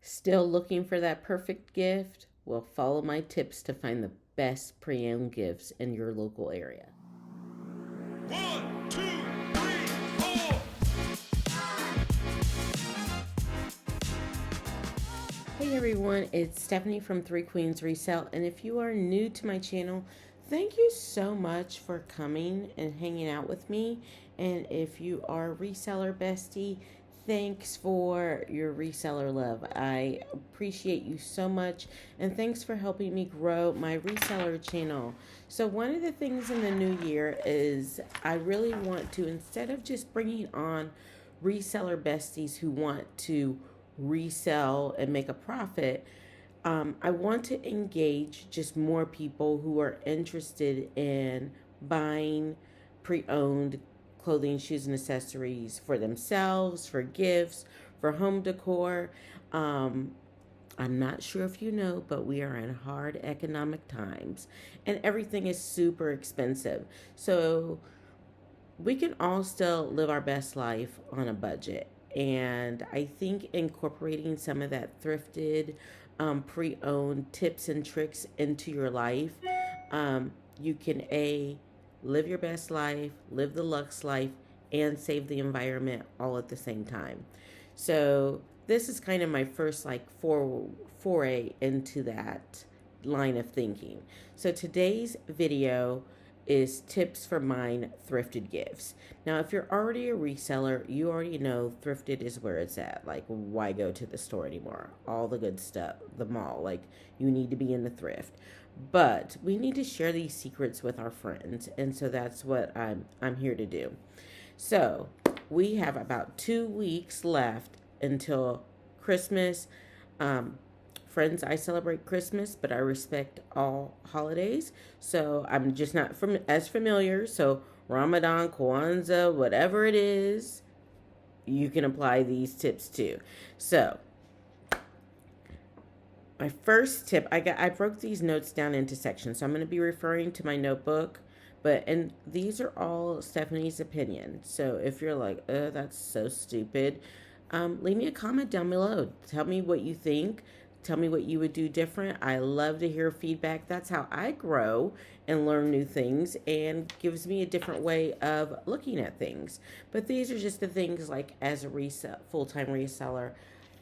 Still looking for that perfect gift? Well, follow my tips to find the best pre-owned gifts in your local area. One, two, three, four. Hey everyone, it's Stephanie from Three Queens Resale, and if you are new to my channel, thank you so much for coming and hanging out with me. And if you are a reseller bestie, thanks for your reseller love. I appreciate you so much, and thanks for helping me grow my reseller channel. So one of the things in the new year is I really want to, instead of just bringing on reseller besties who want to resell and make a profit, I want to engage just more people who are interested in buying pre-owned clothing, shoes, and accessories for themselves, for gifts, for home decor. Um, I'm not sure if you know, but we are in hard economic times and everything is super expensive. So we can all still live our best life on a budget. And I think incorporating some of that thrifted, pre owned tips and tricks into your life, you can live your best life, live the luxe life, and save the environment all at the same time. So, this is kind of my first foray into that line of thinking. So, today's video is tips for mine thrifted gifts. Now, if you're already a reseller, you already know thrifted is where it's at. Like, why go to the store anymore? All the good stuff, the mall. Like, you need to be in the thrift. But we need to share these secrets with our friends, and so that's what I'm here to do. So, we have about 2 weeks left until Christmas. Um, Friends, I celebrate Christmas, but I respect all holidays. So I'm just not as familiar. So Ramadan, Kwanzaa, whatever it is, you can apply these tips to. So my first tip, I broke these notes down into sections. So I'm going to be referring to my notebook, and these are all Stephanie's opinion. So if you're like, oh, that's so stupid, leave me a comment down below. Tell me what you think. Tell me what you would do different. I love to hear feedback. That's how I grow and learn new things, and gives me a different way of looking at things. But these are just the things, like, as a full-time reseller,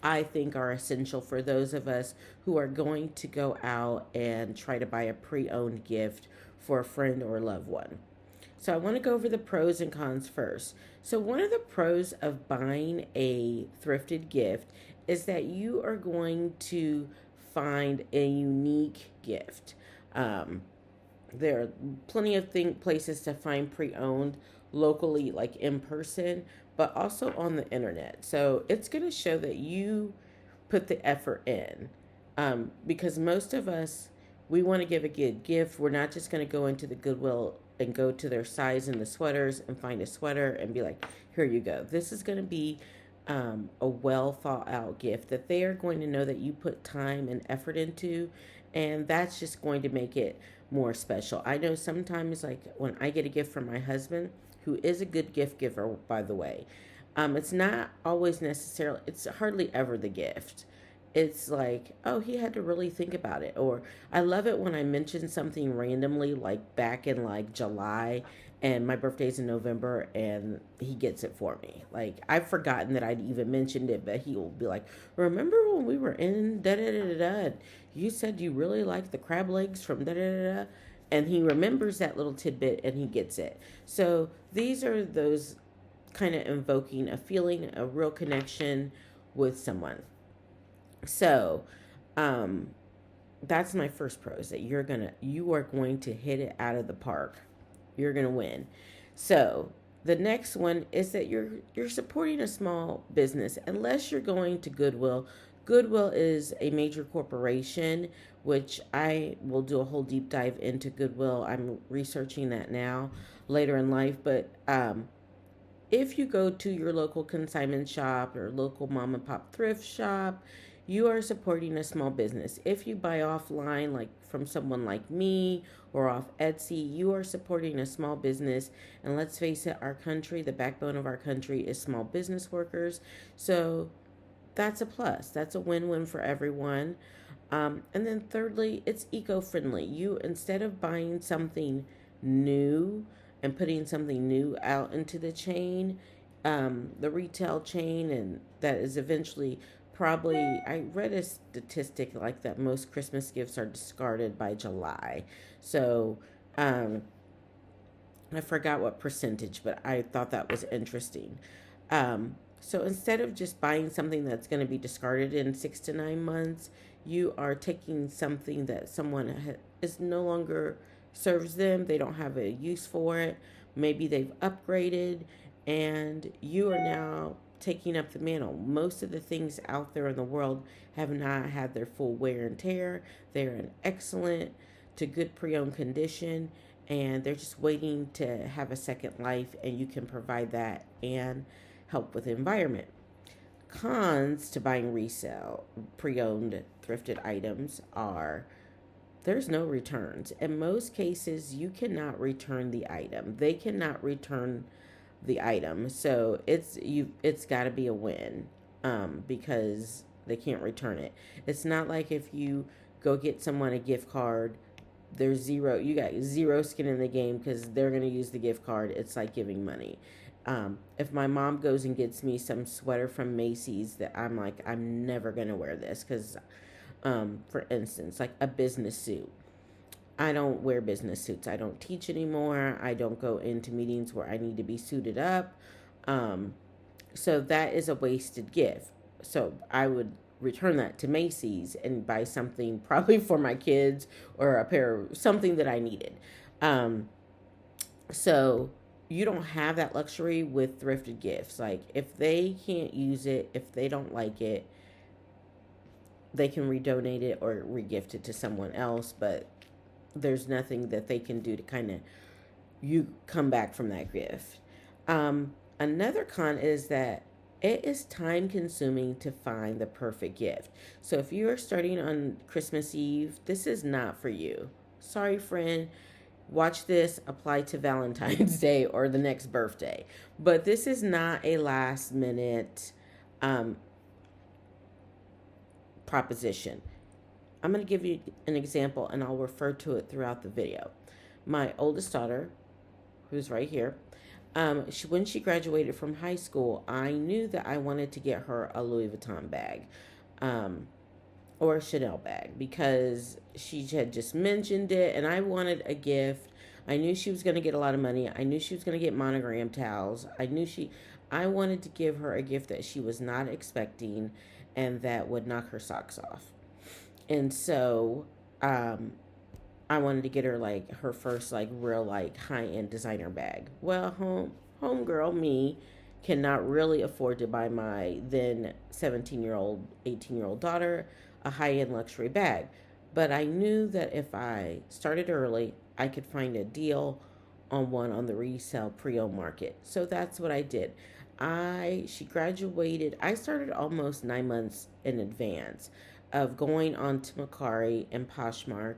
I think are essential for those of us who are going to go out and try to buy a pre-owned gift for a friend or loved one. So I want to go over the pros and cons first. So one of the pros of buying a thrifted gift is that you are going to find a unique gift. There are plenty of places to find pre-owned locally, like in person, but also on the internet. So it's going to show that you put the effort in, because most of us, we want to give a good gift. We're not just going to go into the Goodwill and go to their size in the sweaters and find a sweater and be like, here you go. This is going to be a well thought out gift that they are going to know that you put time and effort into, and that's just going to make it more special. I know sometimes, like when I get a gift from my husband, who is a good gift giver, by the way, it's not always necessarily, it's hardly ever the gift. It's like, oh, he had to really think about it. Or I love it when I mention something randomly, like back in like July, and my birthday's in November, and he gets it for me. Like, I've forgotten that I'd even mentioned it, but he will be like, remember when we were in da da da da da? You said you really liked the crab legs from da da da da? And he remembers that little tidbit and he gets it. So these are those kind of invoking a feeling, a real connection with someone. So, um, that's my first pro, is that you are going to hit it out of the park. You're gonna win. So the next one is that you're supporting a small business, unless you're going to Goodwill. Goodwill is a major corporation, which I will do a whole deep dive into Goodwill. I'm researching that now later in life, but if you go to your local consignment shop or local mom and pop thrift shop, you are supporting a small business. If you buy offline, like from someone like me or off Etsy, you are supporting a small business. And let's face it, our country, the backbone of our country is small business workers. So that's a plus. That's a win-win for everyone. And then thirdly, it's eco-friendly. You, instead of buying something new and putting something new out into the chain, the retail chain, and that is eventually probably, I read a statistic like that most Christmas gifts are discarded by July. So, um, I forgot what percentage, but I thought that was interesting. So instead of just buying something that's going to be discarded in 6 to 9 months, you are taking something that someone is no longer serves them. They don't have a use for it. Maybe they've upgraded, and you are now taking up the mantle. Most of the things out there in the world have not had their full wear and tear. They're in excellent to good pre-owned condition, and they're just waiting to have a second life, and you can provide that and help with the environment. Cons to buying resale pre-owned thrifted items are there's no returns. In most cases, you cannot return the item. They cannot return the item. So it's got to be a win, because they can't return it. It's not like if you go get someone a gift card, there's zero, you got zero skin in the game because they're going to use the gift card. It's like giving money. If my mom goes and gets me some sweater from Macy's that I'm like, I'm never going to wear this because, for instance, like a business suit. I don't wear business suits. I don't teach anymore. I don't go into meetings where I need to be suited up. Um, so that is a wasted gift. So I would return that to Macy's and buy something probably for my kids or a pair of something that I needed. Um, so you don't have that luxury with thrifted gifts. Like if they can't use it, if they don't like it, they can redonate it or regift it to someone else, but there's nothing that they can do to kind of you come back from that gift. Another con is that it is time consuming to find the perfect gift. So if you are starting on Christmas Eve, this is not for you. Sorry, friend. Watch this apply to Valentine's Day or the next birthday. But this is not a last minute um, proposition. I'm going to give you an example and I'll refer to it throughout the video. My oldest daughter, who's right here, when she graduated from high school, I knew that I wanted to get her a Louis Vuitton bag, or a Chanel bag, because she had just mentioned it and I wanted a gift. I knew she was going to get a lot of money. I knew she was going to get monogram towels. I wanted to give her a gift that she was not expecting and that would knock her socks off. And so, I wanted to get her like her first like real like high end designer bag. Well, homegirl me cannot really afford to buy my then 17-year-old, 18-year-old daughter a high end luxury bag. But I knew that if I started early, I could find a deal on one on the resale pre-owned market. So that's what I did. She graduated. I started almost 9 months in advance of going on to Macari and Poshmark,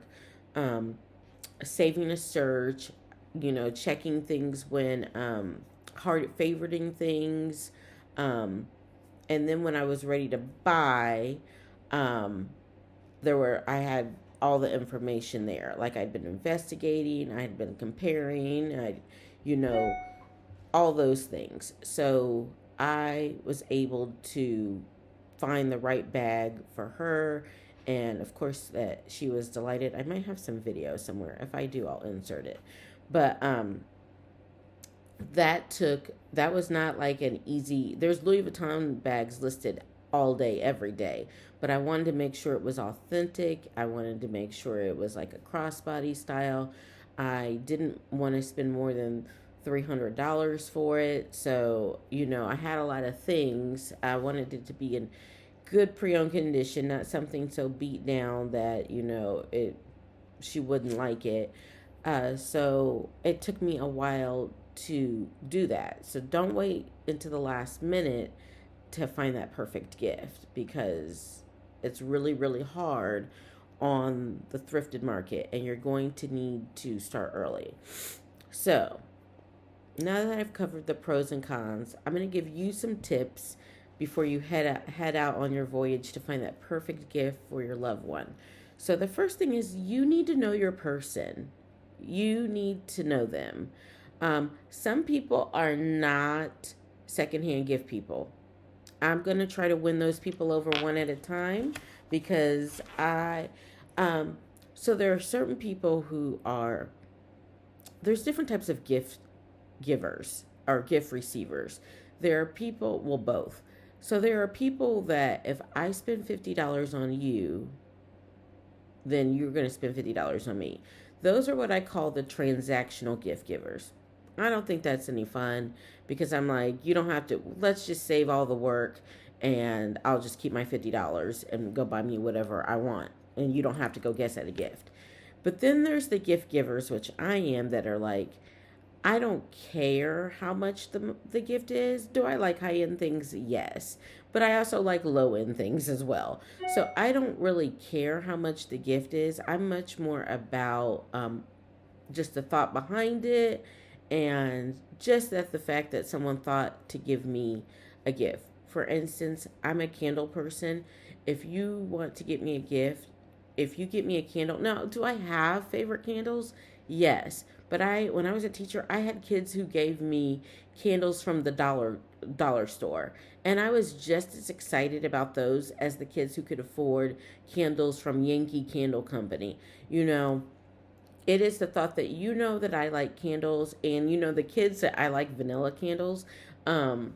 um, saving a search, checking things when hard favoriting things, and then when I was ready to buy, um, I had all the information there. Like I'd been investigating, I'd been comparing, you know, all those things. So I was able to find the right bag for her. And of course, that she was delighted. I might have some video somewhere. If I do, I'll insert it. But that was not like an easy. There's Louis Vuitton bags listed all day, every day. But I wanted to make sure it was authentic. I wanted to make sure it was like a crossbody style. I didn't want to spend more than $300 for it. So, I had a lot of things. I wanted it to be in good pre-owned condition, not something so beat down that, she wouldn't like it. So it took me a while to do that. So don't wait until the last minute to find that perfect gift, because it's really, really hard on the thrifted market and you're going to need to start early. So now that I've covered the pros and cons, I'm going to give you some tips before you head out on your voyage to find that perfect gift for your loved one. So the first thing is you need to know your person. You need to know them. Some people are not secondhand gift people. I'm going to try to win those people over one at a time because so there are certain people who are, there's different types of gift givers or gift receivers. There are people, well, both. So there are people that if I spend $50 on you, then you're going to spend $50 on me. Those are what I call the transactional gift givers. I don't think that's any fun because I'm like, you don't have to, let's just save all the work and I'll just keep my $50 and go buy me whatever I want. And you don't have to go guess at a gift. But then there's the gift givers, which I am, that are like, I don't care how much the gift is. Do I like high end things? Yes. But I also like low end things as well. So I don't really care how much the gift is. I'm much more about just the thought behind it and just that the fact that someone thought to give me a gift. For instance, I'm a candle person. If you want to get me a gift, if you get me a candle, now, do I have favorite candles? Yes. But when I was a teacher, I had kids who gave me candles from the dollar store. And I was just as excited about those as the kids who could afford candles from Yankee Candle Company. You know, it is the thought that you know that I like candles and you know the kids that I like vanilla candles. I'm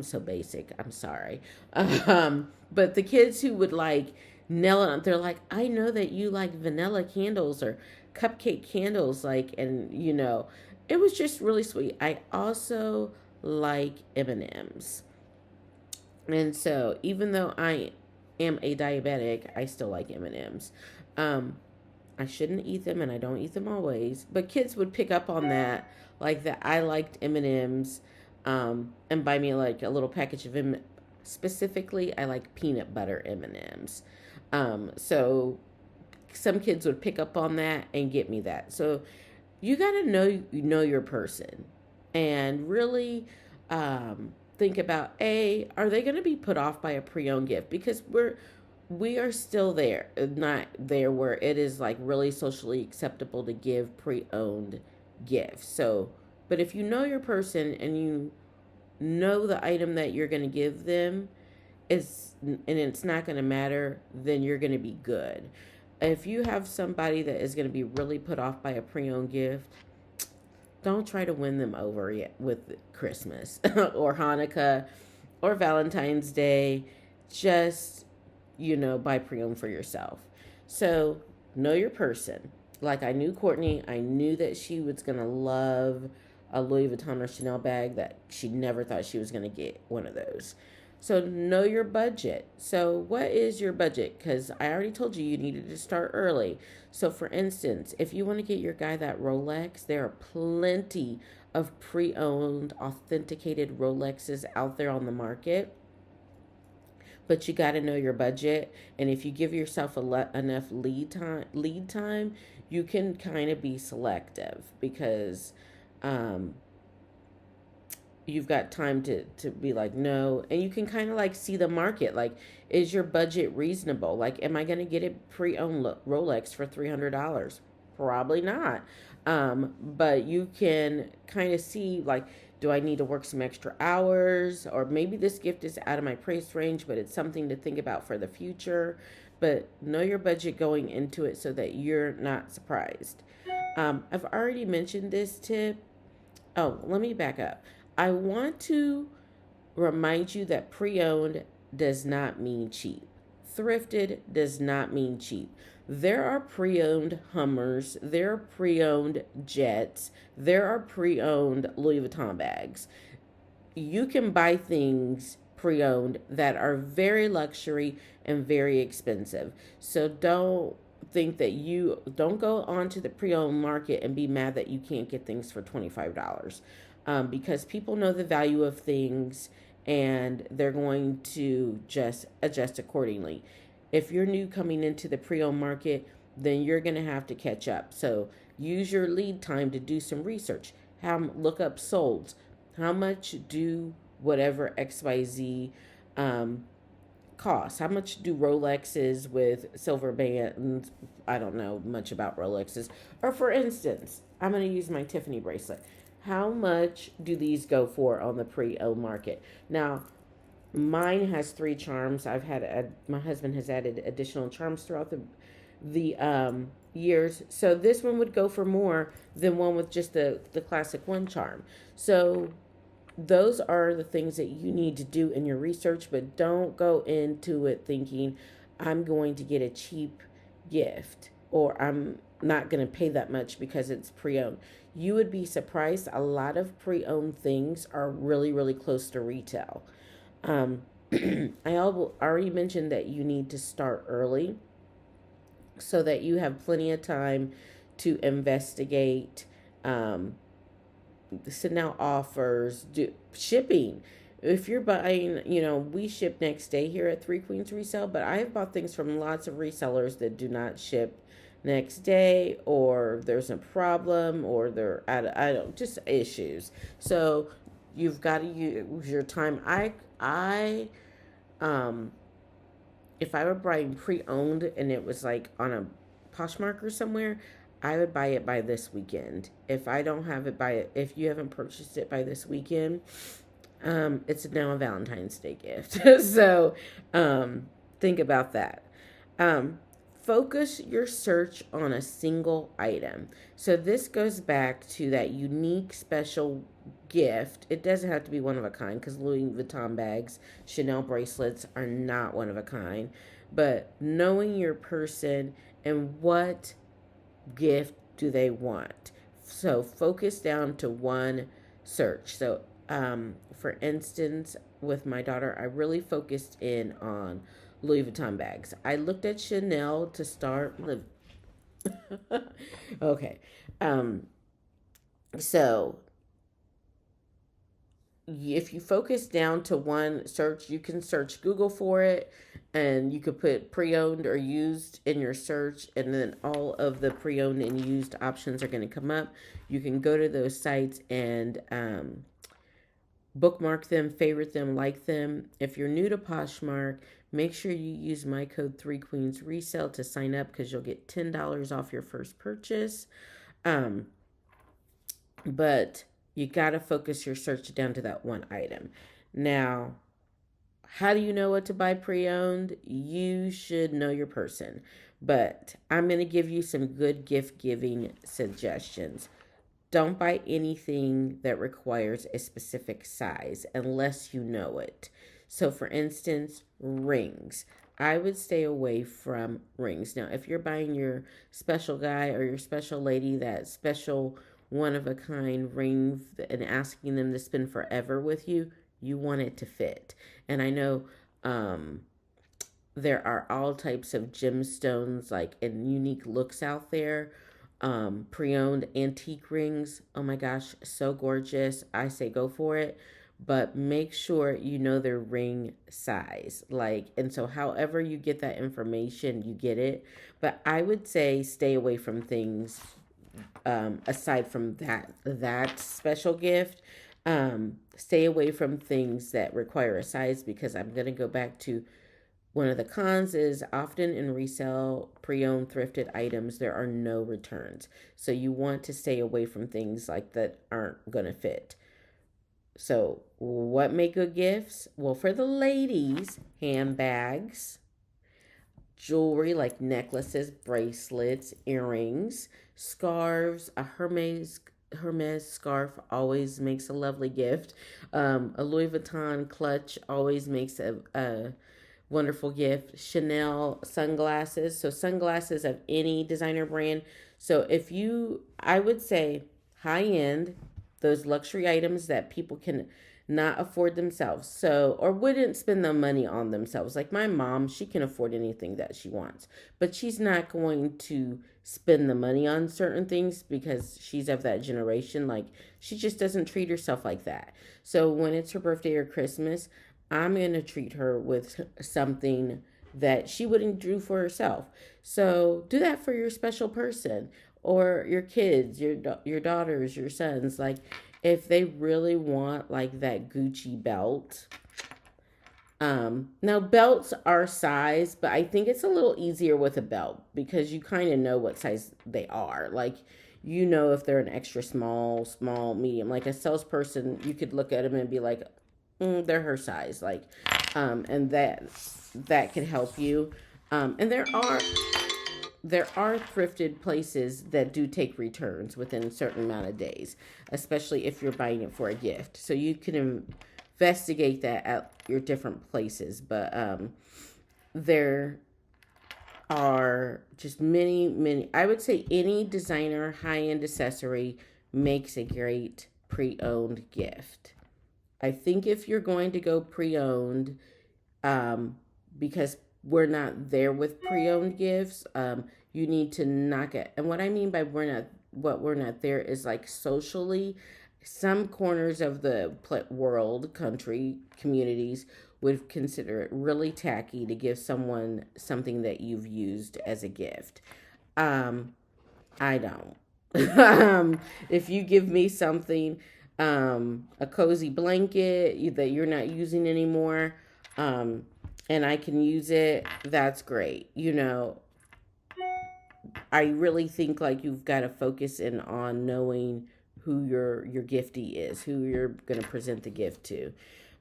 so basic. I'm sorry. But the kids who would like nail it, they're like, I know that you like vanilla candles or cupcake candles, like, and you know, it was just really sweet. I also like M&Ms. And so even though I am a diabetic, I still like M&Ms. I shouldn't eat them and I don't eat them always, but kids would pick up on that, like that I liked M&Ms, and buy me like a little package of M. Specifically, I like peanut butter M&Ms. So some kids would pick up on that and get me that. So you got to know your person and really think about, are they going to be put off by a pre-owned gift? Because we are still there, not there where it is like really socially acceptable to give pre-owned gifts. So, but if you know your person and you know the item that you're going to give them, it's not going to matter, then you're going to be good. If you have somebody that is going to be really put off by a pre-owned gift, don't try to win them over yet with Christmas or Hanukkah or Valentine's Day. Just, buy pre-owned for yourself. So know your person. Like I knew Courtney, I knew that she was going to love a Louis Vuitton or Chanel bag, that she never thought she was going to get one of those. So know your budget. So what is your budget? Because I already told you needed to start early. So for instance, if you want to get your guy that Rolex, there are plenty of pre-owned authenticated Rolexes out there on the market. But you got to know your budget. And if you give yourself enough lead time, you can kind of be selective because you've got time to be like, no. And you can kind of like see the market. Like, is your budget reasonable? Like, am I going to get a pre-owned Rolex for $300? Probably not. But you can kind of see, like, do I need to work some extra hours? Or maybe this gift is out of my price range, but it's something to think about for the future. But know your budget going into it so that you're not surprised. I've already mentioned this tip. Oh, let me back up. I want to remind you that pre-owned does not mean cheap. Thrifted does not mean cheap. There are pre-owned Hummers, there are pre-owned jets, there are pre-owned Louis Vuitton bags. You can buy things pre-owned that are very luxury and very expensive. So don't think that don't go onto the pre-owned market and be mad that you can't get things for $25. Because people know the value of things and they're going to just adjust accordingly. If you're new coming into the pre-owned market, then you're going to have to catch up. So use your lead time to do some research. Look up solds. How much do whatever XYZ um, cost. How much do Rolexes with silver bands? I don't know much about Rolexes. Or for instance, I'm going to use my Tiffany bracelet. How much do these go for on the pre-owned market? Now, mine has three charms. My husband has added additional charms throughout the years. So this one would go for more than one with just the classic one charm. So those are the things that you need to do in your research, but don't go into it thinking I'm going to get a cheap gift or I'm not going to pay that much because it's pre-owned. You would be surprised. A lot of pre-owned things are really, really close to retail. Um, already mentioned that you need to start early so that you have plenty of time to investigate, um, send out offers, do shipping. If you're buying, we ship next day here at Three Queens Resale, but I have bought things from lots of resellers that do not ship next day, or there's a problem, or they're I don't just issues. So you've got to use your time. Um, if I were buying pre-owned and it was like on a Poshmark or somewhere, I would buy it by this weekend. If I don't have it by if you haven't purchased it by this weekend, it's now a Valentine's Day gift. So think about that. Um, Focus your search on a single item. So this goes back to that unique special gift. It doesn't have to be one of a kind because Louis Vuitton bags, Chanel bracelets are not one of a kind. But knowing your person and what gift do they want. So focus down to one search. So, for instance, with my daughter, I really focused in on Louis Vuitton bags. I looked at Chanel to start. Okay. Um, so if you focus down to one search, you can search Google for it and you could put pre-owned or used in your search, and then all of the pre-owned and used options are going to come up. You can go to those sites and bookmark them, favorite them, like them. If you're new to Poshmark, make sure you use my code 3Queens Resale to sign up because you'll get $10 off your first purchase. Um, but you got to focus your search down to that one item. Now, how do you know what to buy pre-owned? You should know your person. But I'm going to give you some good gift giving suggestions. Don't buy anything that requires a specific size unless you know it. So, for instance, rings. I would stay away from rings. Now, if you're buying your special guy or your special lady that special one of a kind ring and asking them to spend forever with you, you want it to fit. And I know there are all types of gemstones like and unique looks out there. Pre-owned antique rings. Oh my gosh, so gorgeous. I say go for it, but make sure you know their ring size. And so however you get that information, you get it. But I would say stay away from things aside from that special gift. Stay away from things that require a size because I'm going to go back to one of the cons is often in resale, pre-owned, thrifted items, there are no returns. So you want to stay away from things like that aren't going to fit. So what make good gifts? Well, for the ladies, handbags, jewelry like necklaces, bracelets, earrings, scarves. A Hermes scarf always makes a lovely gift. A Louis Vuitton clutch always makes a wonderful gift. Chanel sunglasses. So sunglasses of any designer brand. So I would say high end, those luxury items that people can not afford themselves. So, or wouldn't spend the money on themselves. Like my mom, she can afford anything that she wants, but she's not going to spend the money on certain things because she's of that generation. Like she just doesn't treat herself like that. So when it's her birthday or Christmas, I'm going to treat her with something that she wouldn't do for herself. So do that for your special person or your kids, your daughters, your sons. Like if they really want like that Gucci belt, Now belts are size, but I think it's a little easier with a belt because you kind of know what size they are. Like, you know, if they're an extra small, small, medium. Like a salesperson, you could look at them and be like, they're her size. Like, and that could help you. And there are thrifted places that do take returns within a certain amount of days, especially if you're buying it for a gift. So you can investigate that at your different places. But there are just many, many. I would say any designer high end accessory makes a great pre owned gift. I think if you're going to go pre owned, because we're not there with pre-owned gifts. You need to knock it. And what I mean by we're not there is like socially, some corners of the world, country, communities would consider it really tacky to give someone something that you've used as a gift. Um, I don't. If you give me something, a cozy blanket that you're not using anymore, and I can use it, that's great. You know, I really think like you've got to focus in on knowing who your giftee is, who you're going to present the gift to.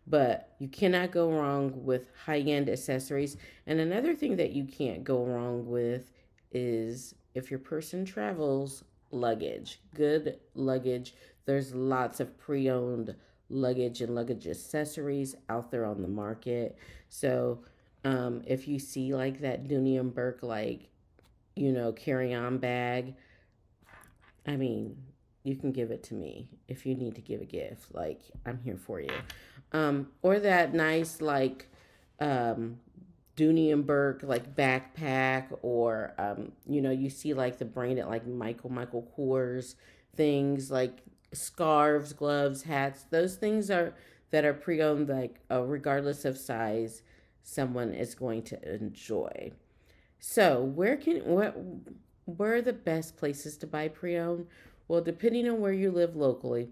But you cannot go wrong with high-end accessories. And another thing that you can't go wrong with is if your person travels, luggage. Good luggage. There's lots of pre-owned luggage and luggage accessories out there on the market. So, if you see like that Dooney and Burke, like, carry-on bag, I mean, you can give it to me if you need to give a gift. Like, I'm here for you. Or that nice, like, Dooney and Burke, like, backpack, or, you see, like, the branded, like, Michael Kors things, like, scarves, gloves, hats. Those things that are pre-owned, like, regardless of size, someone is going to enjoy. So, where are the best places to buy pre-owned? Well, depending on where you live locally,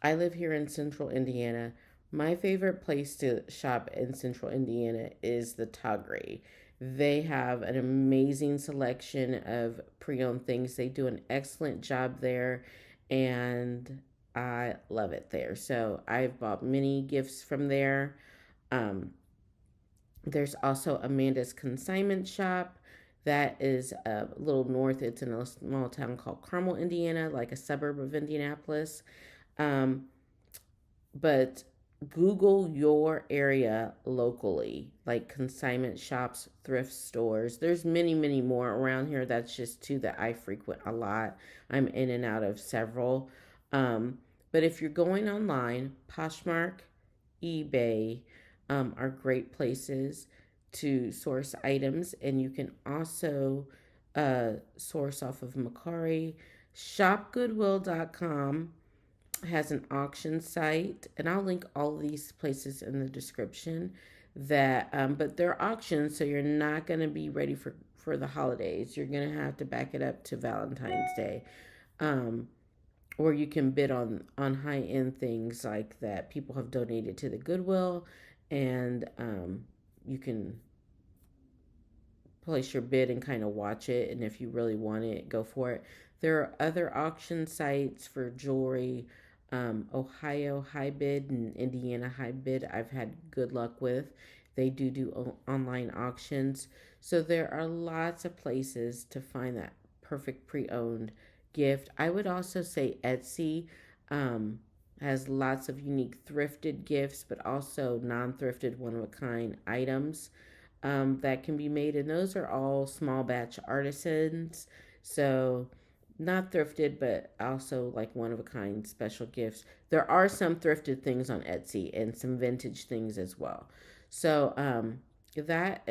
I live here in Central Indiana. My favorite place to shop in Central Indiana is the Toggery. They have an amazing selection of pre-owned things. They do an excellent job there, and I love it there. So I've bought many gifts from there. Um, there's also Amanda's Consignment Shop. That is a little north. It's in a small town called Carmel, Indiana, like a suburb of Indianapolis. Um, but Google your area locally, like consignment shops, thrift stores. There's many, many more around here. That's just two that I frequent a lot. I'm in and out of several. But if you're going online, Poshmark, eBay, are great places to source items, and you can also source off of Macari. ShopGoodwill.com has an auction site, and I'll link all these places in the description. But they're auctions, so you're not going to be ready for the holidays. You're going to have to back it up to Valentine's Day. Or you can bid on high end things like that people have donated to the Goodwill, and you can place your bid and kind of watch it. And if you really want it, go for it. There are other auction sites for jewelry. Ohio High Bid and Indiana High Bid, I've had good luck with. They do online auctions. So there are lots of places to find that perfect pre owned gift. I would also say Etsy has lots of unique thrifted gifts, but also non thrifted, one of a kind items that can be made. And those are all small batch artisans. So not thrifted, but also like one of a kind special gifts. There are some thrifted things on Etsy and some vintage things as well. So that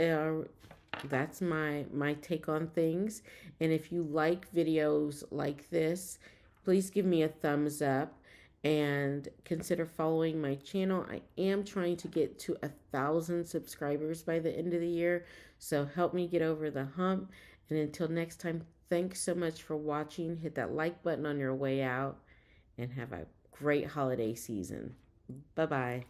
that's my take on things. And if you like videos like this, please give me a thumbs up and consider following my channel. I am trying to get to 1,000 subscribers by the end of the year, so help me get over the hump. And until next time, thanks so much for watching. Hit that like button on your way out, and have a great holiday season. Bye bye.